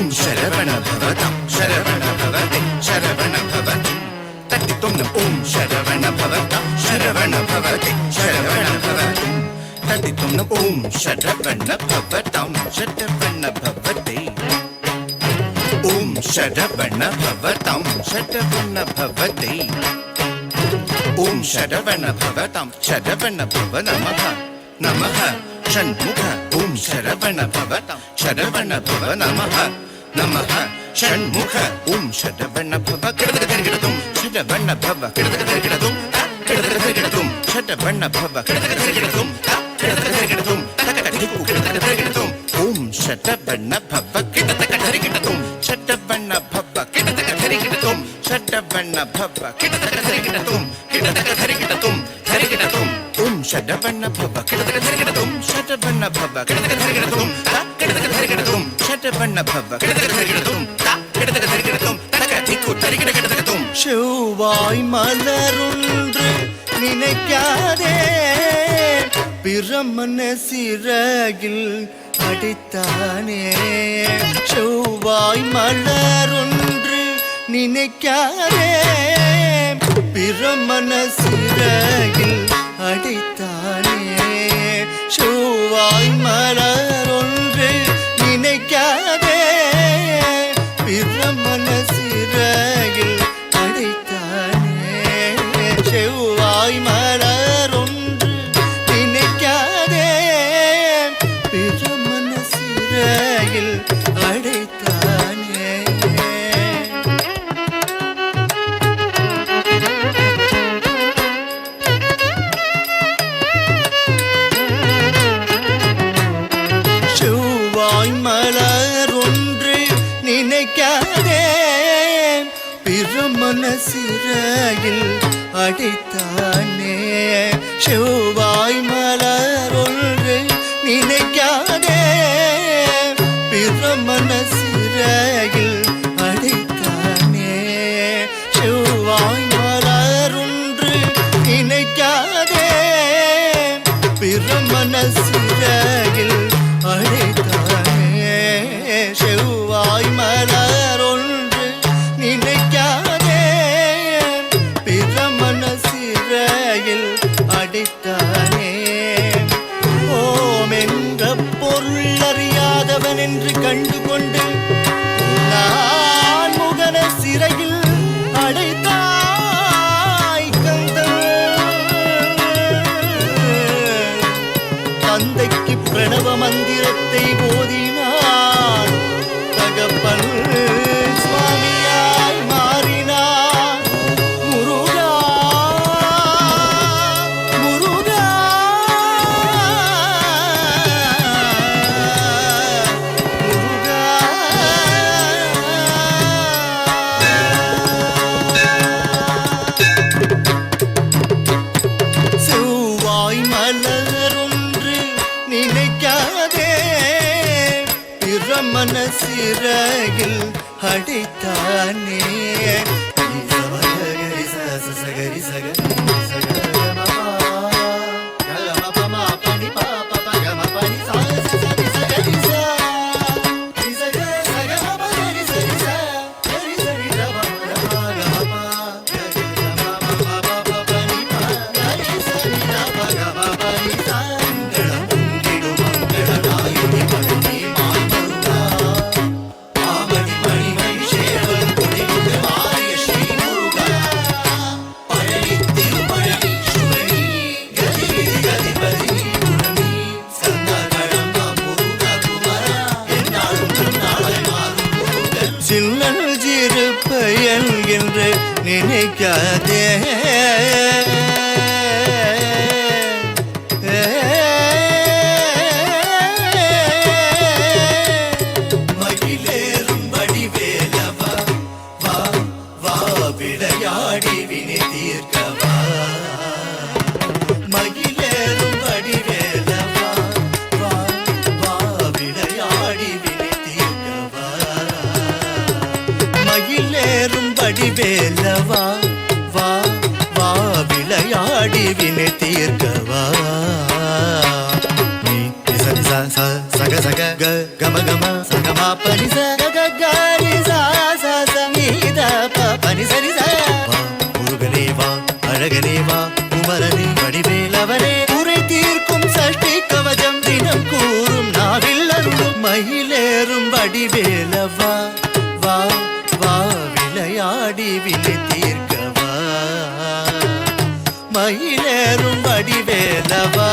ஓம் சரவண பவதம் சரவண பவதே சரவண பவதம் தட்டித்தும் ஓம் சரவண பவதம் சரவண பவதே சரவண பவதம் தட்டித்தும் ஓம் சரவண பவதம் சரவண பவதே ஓம் சரவண பவதம் சரவண பவதே ஓம் சரவண பவதம் சரவண பவ நமஹ நமஹ ஷண்முக ஓம் சரவண பவதம் சரவண பவ நமஹ நமஹ ஷண்முக ஓம் சரவண பவ கிடதகதகிடதும் சரவண பவ கிடதகதகிடதும் கிடதகதகிடதும் சரவண பவ கிடதகதகிடதும் கிடதகதகிடதும் தகதகிகு கிடதகதகிடதும் ஓம் சரவண பவ கிடதகதகிடதும் சரவண பவ கிடதகதகிடதும் சரவண பவ கிடதகதகிடதும் கிடதகதகிடதும் தரிகிடதும் ஓம் சரவண பவ கிடதகதகிடதும் சரவண பவ கிடதகதகிடதும் கிடதகதகிடதும் சரவண பவ கிடதகதகிடதும் கிடதகதகிடதும் தகதிகு தரிகிடதும் செவ்வாய் மலரொன்று நினைக்காதே பிரமன சிறகில் அடித்தானே செவ்வாய் மலரொன்று நினைக்காதே பிரமன சிறகில் அடித்தானே செவ்வாய் மலரொன்று நினைக்காதே பிரமன சிறகில் அடித்தானே செவ்வாய் மலரொன்று நினைக்காதே பிரமன சிறகில் அடித்தானே செவ்வாய் மலரொன்று நினைக்காதே பிரமன சிறகில் அடித்தானே செவ்வாய் மலரொன்று நினைக்காதே பிரமன சிறகில் அடித்தானே செவ்வாய் மலரொன்று நினைக்காதே பிரமன சிறகில் அடித்தானே செவ்வாய் மலரொன்று நினைக்காதே பிரமன சிறையில் அடித்தானே ஓம் என்ற பொருள் அறியாதவன் என்று கண்டுகொண்டு நான் முகன சிறையில் அடைத்தாய் தந்தைக்கு பிரணவ மந்திரத்தை போதினான் தகப்பன் சுவாமியாய் மாறினான் முருகா முருகா முருகா செவ்வாய் மலரொன்று நினைக்காதே பிரமன சிறகில் அடித்தானே சகரி சகரி சின்னஞ்சிறு பையன் என்று நினைக்காதே மகிழேறும் வடிவேலவா வா வா விளையாடி வினை தீர்க்கவா மகிழேறும் வடிவேலவா வா வா விளையாடி வினை தீர்க்கவா மகிழேறும் வடிவேலவா வா வா விளையாடி வினை தீர்க்கவா நீ ச சக சக க கம கம சகமா பனி ச க கரி ச ச ச நீத ப பனி சரி ச வா முருகனே வா அழகனே வா குமரனே வடிவேலவனே குறை தீர்க்கும் சஷ்டி கவசம் தினம் கூறும் நாவில் அருளும் மயிலேறும் வடிவேலவா வா வா விளையாடி வினை தீர்க்கவா மயிலேறும் வடிவேலவா